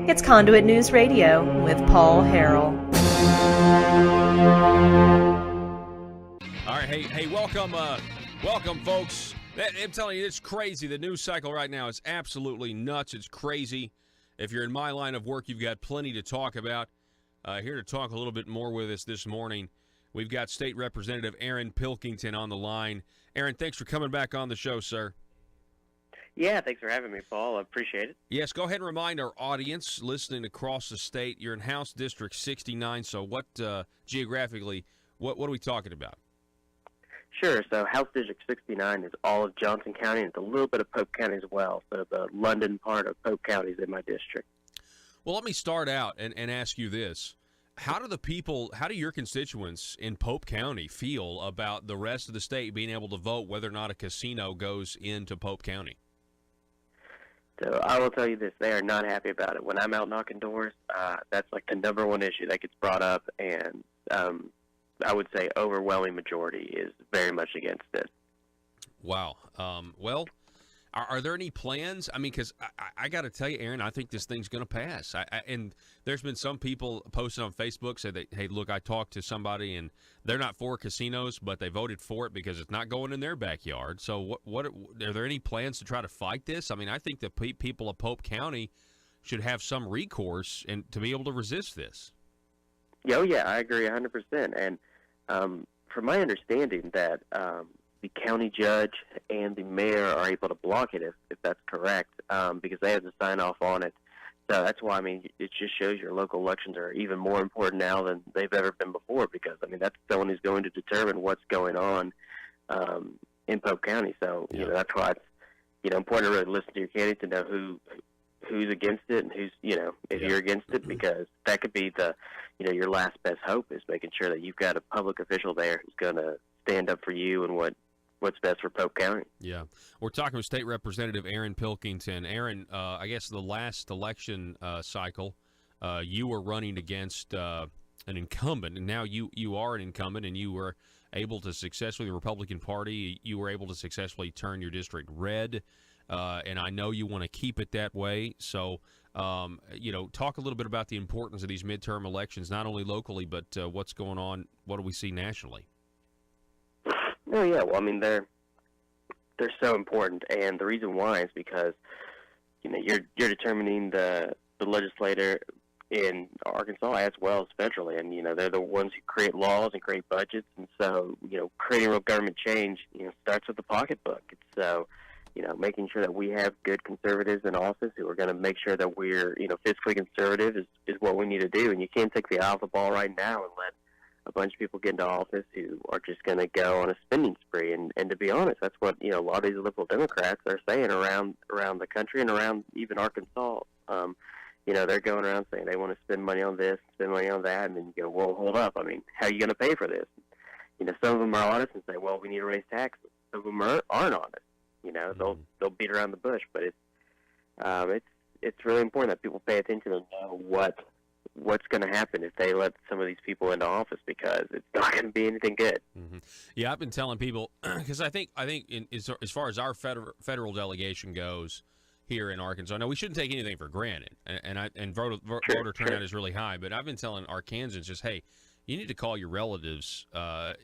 It's Conduit News Radio with Paul Harrell. All right, hey, welcome, folks. I'm telling you, it's crazy. The news cycle right now is absolutely nuts. It's crazy. If you're in my line of work, you've got plenty to talk about. Here to talk a little bit more with us this morning, we've got State Representative Aaron Pilkington on the line. Aaron, thanks for coming back on the show, sir. Yeah, thanks for having me, Paul. I appreciate it. Yes, go ahead and remind our audience listening across the state, you're in House District 69, so what, geographically, what are we talking about? Sure. So House District 69 is all of Johnson County, and it's a little bit of Pope County as well. So the London part of Pope County is in my district. Well, let me start out and ask you this. How do your constituents in Pope County feel about the rest of the state being able to vote whether or not a casino goes into Pope County? So I will tell you this, they are not happy about it. When I'm out knocking doors, that's like the number one issue that gets brought up, and I would say overwhelming majority is very much against it. Wow. Well, are there any plans? I mean, because I got to tell you, Aaron, I think this thing's going to pass. And there's been some people posted on Facebook say that, hey, look, I talked to somebody and they're not for casinos, but they voted for it because it's not going in their backyard. So what are there any plans to try to fight this? I mean, I think the people of Pope County should have some recourse and to be able to resist this. Oh, yeah, I agree 100%. And from my understanding that the county judge and the mayor are able to block it if that's correct, because they have to sign off on it. So that's why, I mean, it just shows your local elections are even more important now than they've ever been before, because, I mean, that's someone who's going to determine what's going on in Pope County. So, yeah. You know, that's why it's, important to really listen to your candidate to know who's against it and who's, if you're against it, because that could be your last best hope is making sure that you've got a public official there who's going to stand up for you and what's best for Pope County. Yeah. We're talking with State Representative Aaron Pilkington. Aaron, I guess the last election cycle, you were running against an incumbent, and now you are an incumbent, and you were able to successfully, the Republican Party, you were able to successfully turn your district red, and I know you want to keep it that way. So, talk a little bit about the importance of these midterm elections, not only locally, but what's going on, what do we see nationally? Oh, yeah. Well, I mean, they're so important, and the reason why is because, you're determining the legislator in Arkansas as well as federally, and, they're the ones who create laws and create budgets, and so, creating real government change, starts with the pocketbook. And so, making sure that we have good conservatives in office who are going to make sure that we're, fiscally conservative is what we need to do, and you can't take the eye off the ball right now and let a bunch of people get into office who are just going to go on a spending spree. And to be honest, that's what, a lot of these liberal Democrats are saying around the country and around even Arkansas. They're going around saying they want to spend money on this, spend money on that, and then you go, well, hold up. I mean, how are you going to pay for this? Some of them are honest and say, well, we need to raise taxes. Some of them aren't honest. They'll beat around the bush, but it's really important that people pay attention and know what's going to happen if they let some of these people into office, because it's not going to be anything good. Mm-hmm. Yeah, I've been telling people, because I think as far as our federal delegation goes here in Arkansas, now we shouldn't take anything for granted, and voter turnout is really high, but I've been telling Arkansans just, hey, you need to call your relatives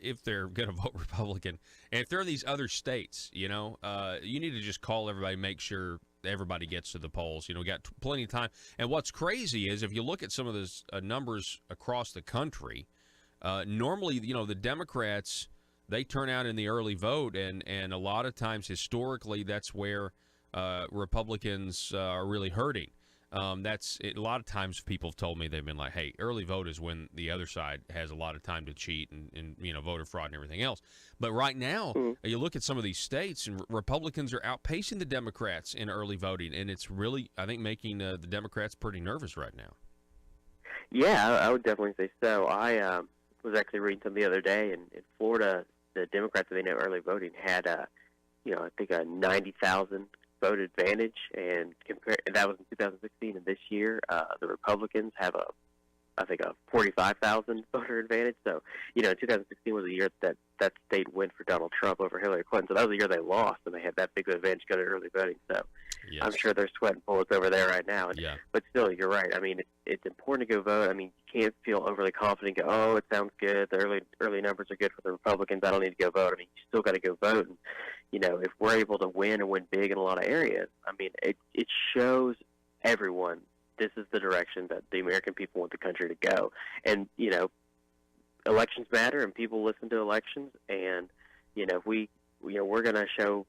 if they're going to vote Republican, and if they're in these other states, you need to just call everybody, make sure everybody gets to the polls. We got plenty of time. And what's crazy is if you look at some of those numbers across the country, normally, the Democrats, they turn out in the early vote, and a lot of times historically that's where Republicans are really hurting. A lot of times people have told me, they've been like, hey, early vote is when the other side has a lot of time to cheat and voter fraud and everything else. But right now, you look at some of these states, and Republicans are outpacing the Democrats in early voting, and it's really, I think, making the Democrats pretty nervous right now. Yeah, I would definitely say so. I was actually reading something the other day, and in Florida, the Democrats that they know early voting had, I think a 90,000 vote advantage, and that was in 2016, and this year the Republicans have a 45,000 voter advantage. So 2016 was a year that that state win for Donald Trump over Hillary Clinton. So that was the year they lost, and they had that big advantage to go to early voting. So Yes. I'm sure they're sweating bullets over there right now. Yeah. But still, you're right. I mean, it's important to go vote. I mean, you can't feel overly confident and go, oh, it sounds good. The early numbers are good for the Republicans. I don't need to go vote. I mean, you still got to go vote. And, you know, if we're able to win and win big in a lot of areas, I mean, it shows everyone this is the direction that the American people want the country to go. And, you know, elections matter, and people listen to elections. And, you know, we're going to show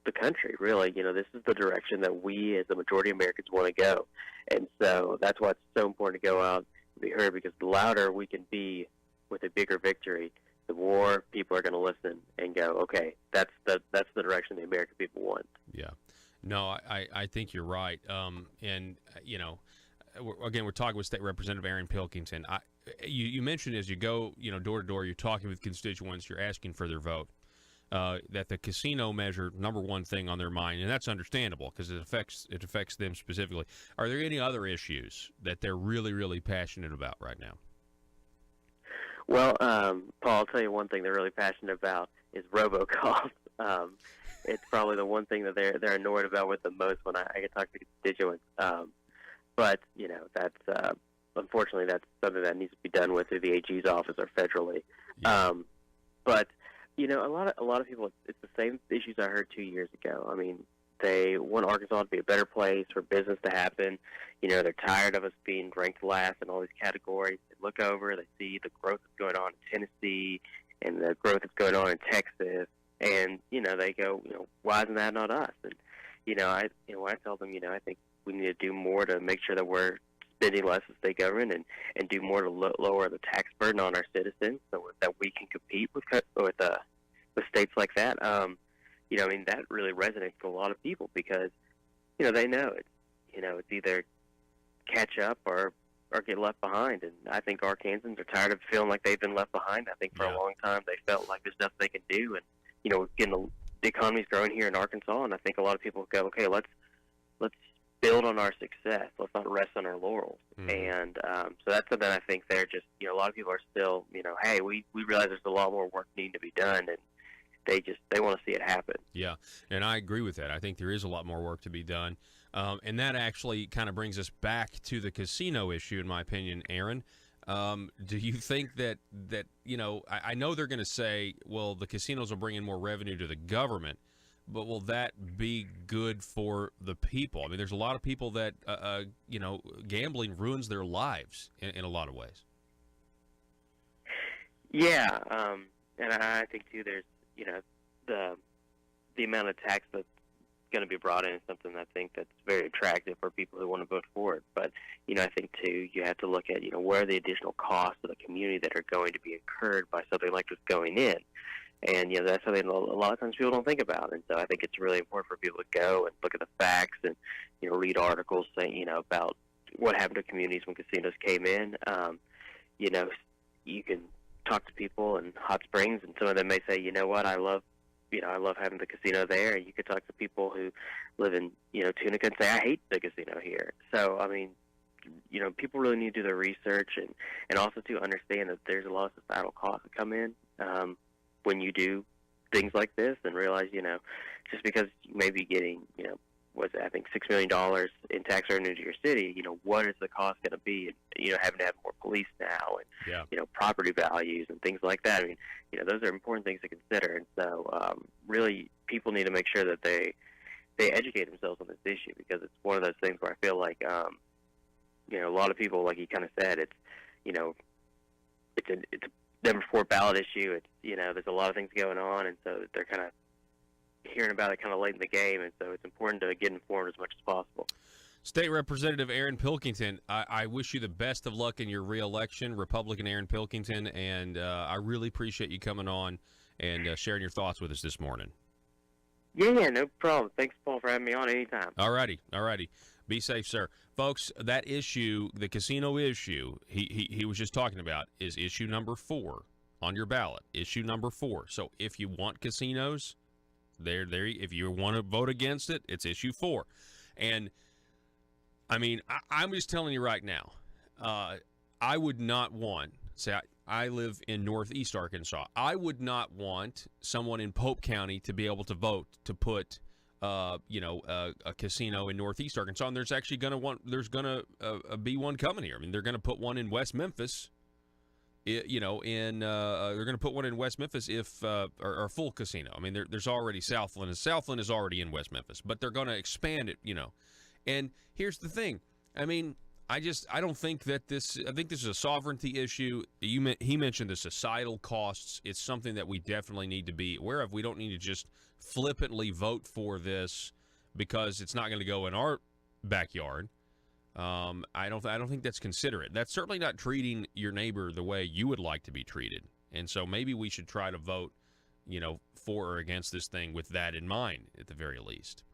the country, really, you know, this is the direction that we as the majority of Americans want to go. And so that's why it's so important to go out and be heard, because the louder we can be with a bigger victory, the more people are going to listen and go, okay, that's the direction the American people want. Yeah. No, I think you're right. And, you know, we're talking with State Representative Aaron Pilkington. You mentioned as you go, you know, door to door, you're talking with constituents, you're asking for their vote. That the casino measure number one thing on their mind, and that's understandable because it affects them specifically. Are there any other issues that they're really, really passionate about right now? Well, Paul, I'll tell you one thing they're really passionate about is Robocop. It's probably the one thing that they're annoyed about with the most when I get talk to constituents. But you know, that's unfortunately that's something that needs to be done with through the AG's office or federally. Yeah. But you know, a lot of people, it's the same issues I heard 2 years ago. I mean, they want Arkansas to be a better place for business to happen. You know, they're tired of us being ranked last in all these categories. They look over, they see the growth that's going on in Tennessee and the growth that's going on in Texas, and you know, they go, you know, why isn't that not us? And when I tell them, you know, I think we need to do more to make sure that we're spending less as state government and do more to lower the tax burden on our citizens so that we can compete with states like that. You know, I mean, that really resonates with a lot of people because, you know, they know it's either catch up or get left behind. And I think Arkansans are tired of feeling like they've been left behind. I think for a long time they felt like there's nothing they can do. And, you know, the economy's growing here in Arkansas, and I think a lot of people go, okay, let's build on our success. Let's not rest on our laurels. And so that's something I think they're just, you know, a lot of people are still, you know, hey, we realize there's a lot more work needing to be done, and they want to see it happen. Yeah, and I agree with that. I think there is a lot more work to be done. And that actually kind of brings us back to the casino issue, in my opinion, Aaron. Do you think that you know, I know they're going to say, well, the casinos will bring in more revenue to the government, but will that be good for the people? I mean, there's a lot of people that, you know, gambling ruins their lives in a lot of ways. Yeah, and I think, too, there's, you know, the amount of tax that's going to be brought in is something I think that's very attractive for people who want to vote for it. But, you know, I think, too, you have to look at, you know, where are the additional costs of the community that are going to be incurred by something like this going in. And, you know, that's something a lot of times people don't think about. And so I think it's really important for people to go and look at the facts and, you know, read articles saying, you know, about what happened to communities when casinos came in. You know, you can talk to people in Hot Springs, and some of them may say, you know what, I love having the casino there. And you could talk to people who live in, you know, Tunica and say, I hate the casino here. So, I mean, you know, people really need to do their research and also to understand that there's a lot of societal costs that come in when you do things like this, and realize, you know, just because you may be getting, you know, I think $6 million in tax revenue to your city, you know, what is the cost going to be? And, you know, having to have more police now and, you know, property values and things like that. I mean, you know, those are important things to consider. And so really people need to make sure that they educate themselves on this issue, because it's one of those things where I feel like, you know, a lot of people, like you kind of said, it's, you know, it's a number 4 ballot issue. It's, you know, there's a lot of things going on, and so they're kind of hearing about it kind of late in the game, and so it's important to get informed as much as possible. State Representative Aaron Pilkington, I wish you the best of luck in your re-election, Republican Aaron Pilkington, and I really appreciate you coming on and sharing your thoughts with us this morning. Yeah, no problem. Thanks, Paul, for having me on anytime. All righty. Be safe, sir. Folks, that issue, the casino issue he was just talking about, is issue number 4 on your ballot, issue number 4. So if you want casinos, there. If you want to vote against it, it's issue 4. And I mean, I'm just telling you right now, I would not want. Say, I live in northeast Arkansas. I would not want someone in Pope County to be able to vote to put, a casino in northeast Arkansas. And there's actually there's going to be one coming here. I mean, they're going to put one in West Memphis. They're going to put one in West Memphis or a full casino. I mean, there's already Southland, and Southland is already in West Memphis, but they're going to expand it, And here's the thing. I mean, I don't think that I think this is a sovereignty issue. He mentioned the societal costs. It's something that we definitely need to be aware of. We don't need to just flippantly vote for this because it's not going to go in our backyard. I don't think that's considerate. That's certainly not treating your neighbor the way you would like to be treated. And so maybe we should try to vote, for or against this thing with that in mind at the very least.